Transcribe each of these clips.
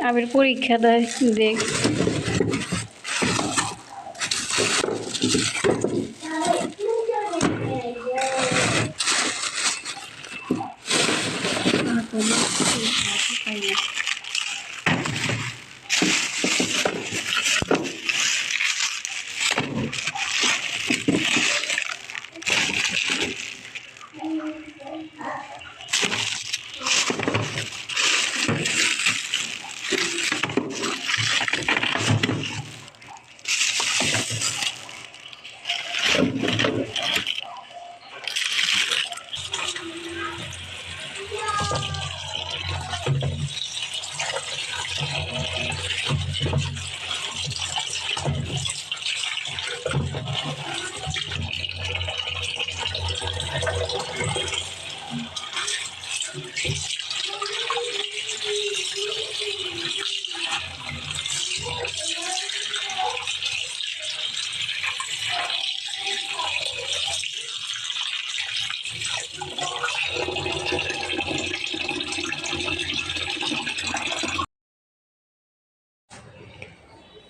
আবির পরীক্ষা দেয় দেখ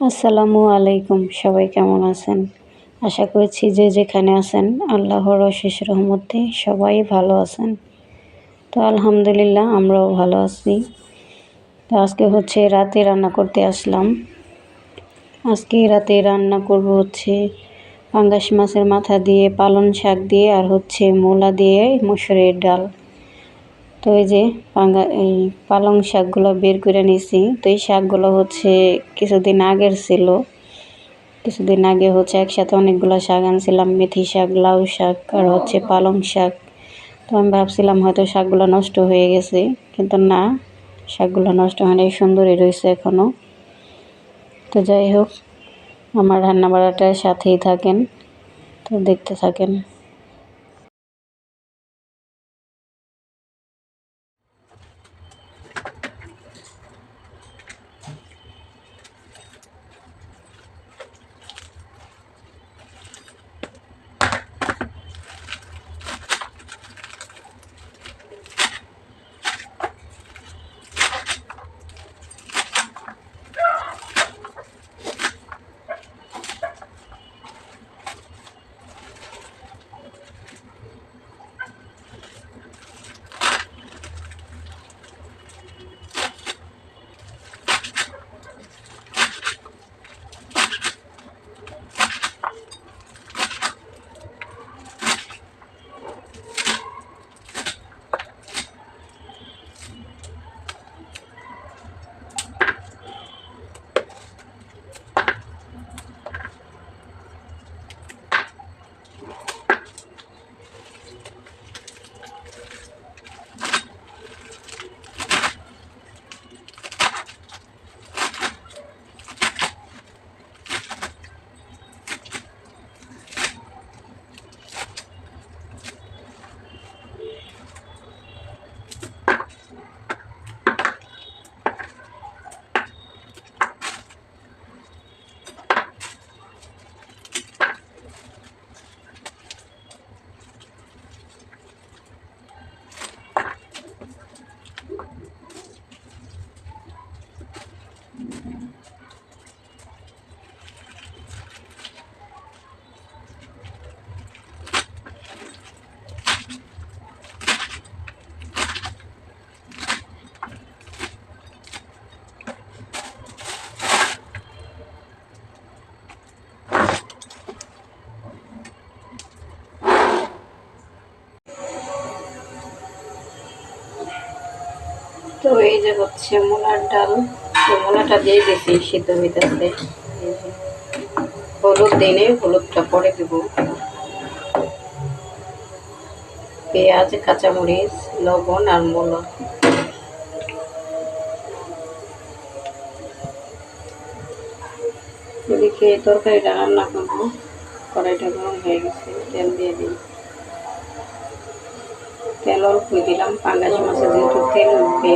আসসালামু আলাইকুম। সবাই কেমন আছেন? আশা করছি যে যেখানে আছেন আল্লাহর অশেষ রহমতে সবাই ভালো আছেন। তো আলহামদুলিল্লাহ আমরাও ভালো আছি। তো আজকে হচ্ছে রাতে রান্না করতে আসলাম। আজকে রাতে রান্না করব হচ্ছে পাঙ্গাস মাছের মাথা দিয়ে, পালং শাক দিয়ে আর হচ্ছে মূলা দিয়ে মসুরের ডাল। তো এই যে পালং শাকগুলো বের করে নিয়েছি। তো এই শাকগুলো হচ্ছে কিছুদিন আগের ছিল। কিছুদিন আগে হচ্ছে একসাথে অনেকগুলো শাক আনছিলাম, মেথি শাক, লাউ শাক আর হচ্ছে পালং শাক। তো আমি ভাবছিলাম হয়তো শাকগুলো নষ্ট হয়ে গেছে, কিন্তু না, শাকগুলো নষ্ট হয়নি, সুন্দরই রয়েছে এখনও। তো যাই হোক, আমার রান্না বাড়াটার সাথেই থাকেন, তো দেখতে থাকেন। তো এই যে হচ্ছে মূলার ডাল। তো মূলাটা দিয়ে দিয়েছি, সিদ্ধ হইতেছে। হলুদ দিনে, হলুদটা পরে দেব। পেঁয়াজ, কাঁচামরিচ, লবণ আর মূলা। এদিকে তরকারিটা রান্না করবো। কড়াইটা গরম হয়ে গেছে, তেল দিয়ে দিই। তেল অল্পই দিলাম, পাঙ্গাস মাছে যেহেতু তেল উঠবে।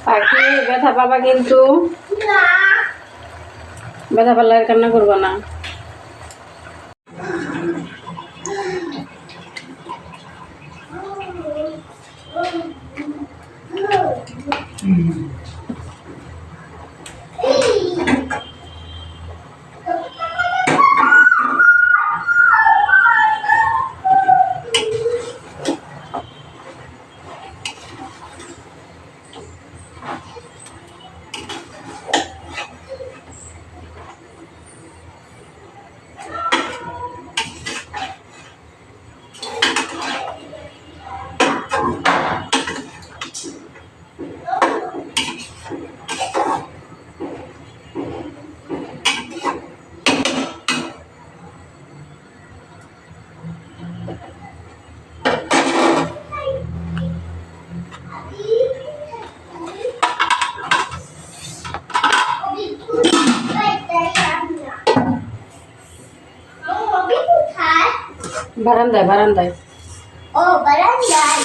পাখি ব্যথা পাবা কিন্তু ব্যথা পারলে আর কান্না করবো না। বারান্দায় বারান্দায়। ও বারান্দায়।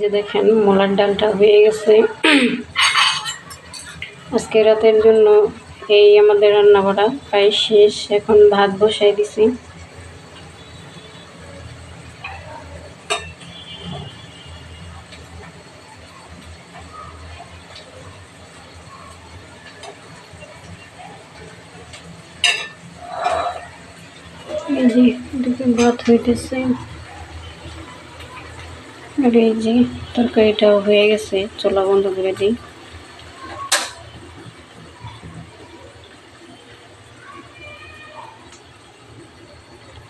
যে দেখেন মোলার ডালটা হয়ে গেছে। আজকে রাতের জন্য এই আমাদের রান্না করা প্রায় শেষ। এখন ভাত বসাই দিছি। এই যে এদিকে ভাত হইতেছে, আর এই যে তরকারিটাও হয়ে গেছে। চুলা বন্ধ করে দিই।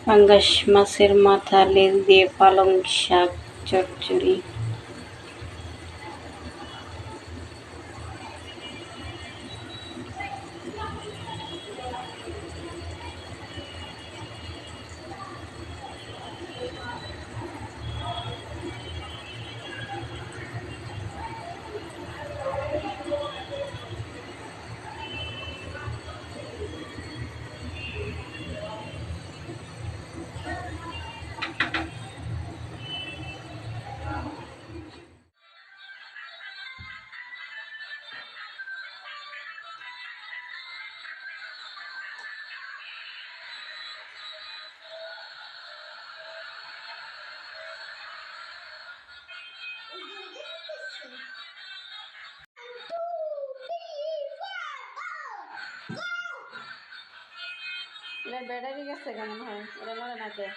পাঙ্গাস মাছের মাথা লেজ দিয়ে পালং শাক চচ্চড়ি। এটা ব্যাটারি গেছে কেমন হয়, এটা নড়ে না কে?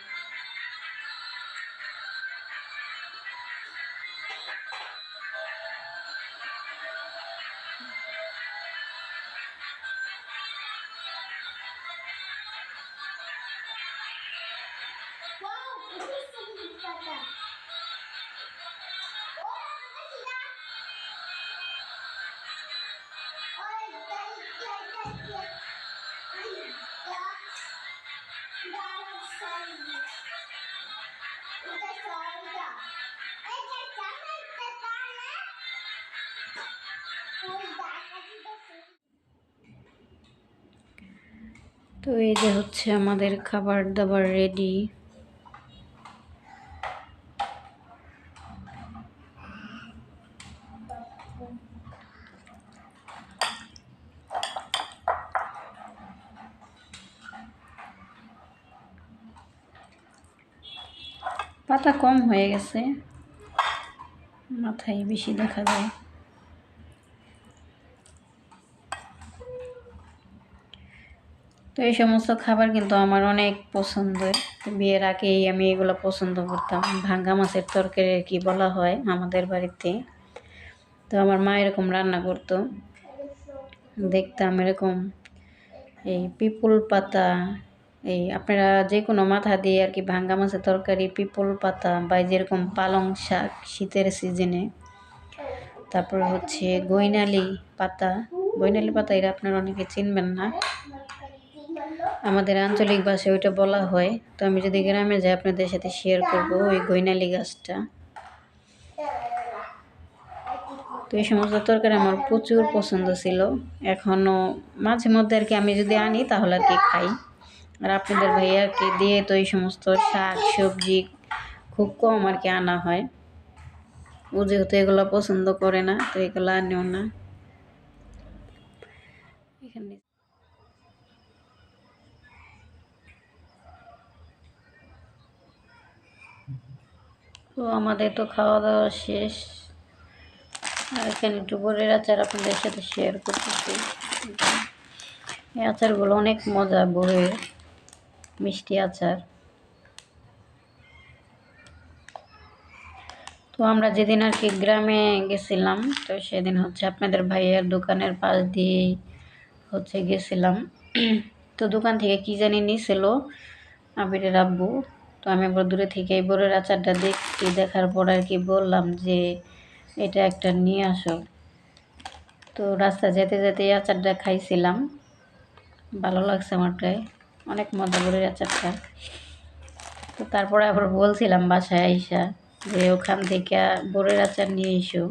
তো এই যে হচ্ছে আমাদের খাবার দাবার রেডি। পাতা কম হয়ে গেছে, মাথায় বেশি দেখা যায়। তো এই সমস্ত খাবার কিন্তু আমার অনেক পছন্দের। বিয়ের আগেই আমি এগুলো পছন্দ করতাম। ভাঙ্গা মাছের তরকারি কি বলা হয় আমাদের বাড়িতে। তো আমার মা এরকম রান্না করতো, দেখতাম এরকম এই পিপুল পাতা, এই আপনারা যে কোনো মাথা দিয়ে আর কি ভাঙ্গা মাছের তরকারি, পিপুল পাতা বা যেরকম পালং শাক শীতের সিজনে, তারপর হচ্ছে গৈনালি পাতা। গৈনালি পাতা এটা আপনারা অনেকে চিনবেন না, আমাদের আঞ্চলিক ভাষায় ওইটা বলা হয়। তো আমি যদি গ্রামে যাই আপনাদের সাথে শেয়ার করব ওই গৈনালি গাছটা। তো এই সমস্ত তরকারি আমার প্রচুর পছন্দ ছিল। এখনও মাঝে মধ্যে আর কি আমি যদি আনি তাহলে আর কি খাই। আর আপনাদের ভাইয়াকে দিয়ে তো এই সমস্ত শাক সবজি খুব কম আর কি আনা হয়। ও যেহেতু এগুলো পছন্দ করে না, তো এগুলো আনেও না। এখানে তো আমাদের তো খাওয়া দাওয়া শেষ। আর এখানে একটু বড়ের আচার আপনাদের সাথে শেয়ার করতেছি। এই আচারগুলো অনেক মজা, বড়ের মিষ্টি আচার। তো আমরা যেদিন আর কি গ্রামে গেছিলাম, তো সেদিন হচ্ছে আপনাদের ভাইয়ের দোকানের পাশ দিয়ে হচ্ছে গেছিলাম। তো দোকান থেকে কি জানি নিয়েছিল আবিরের আব্বু। তো আমি একবার দূরে থেকে এই বড়ের আচারটা দেখছি, দেখার পর আর কি বললাম যে এটা একটা নিয়ে আসো। তো রাস্তা যেতে যেতে এই আচারটা খাইছিলাম, ভালো লাগছে আমার প্রায়, অনেক মজা বড়ের আচারটা। তো তারপরে আবার বলছিলাম বাসায় আইসা যে ওখান থেকে বড়ের আচার নিয়ে এসো,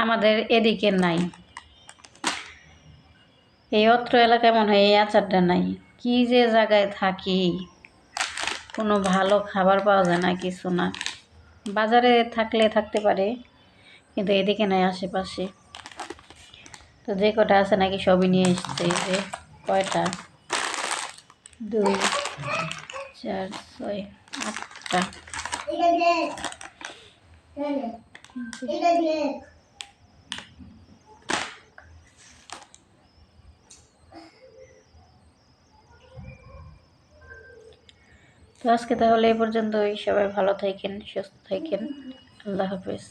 আমাদের এদিকে নাই। এই অত্র এলাকায় মনে হয় এই আচারটা নাই। কি যে জায়গায় থাকি, কোনো ভালো খাবার পাওয়া যায় না, কিছু না, বাজারে থাকলে থাকতে পারে, কিন্তু এদিকে নাই আশেপাশে। তো যে কটা আছে নাকি সবই নিয়ে এসছে। এই যে কয়টা, 2 4 6 8টা। তো আজকে তাহলে এই পর্যন্তই। সবাই ভালো থাকেন, সুস্থ থাকেন। আল্লাহ হাফেজ।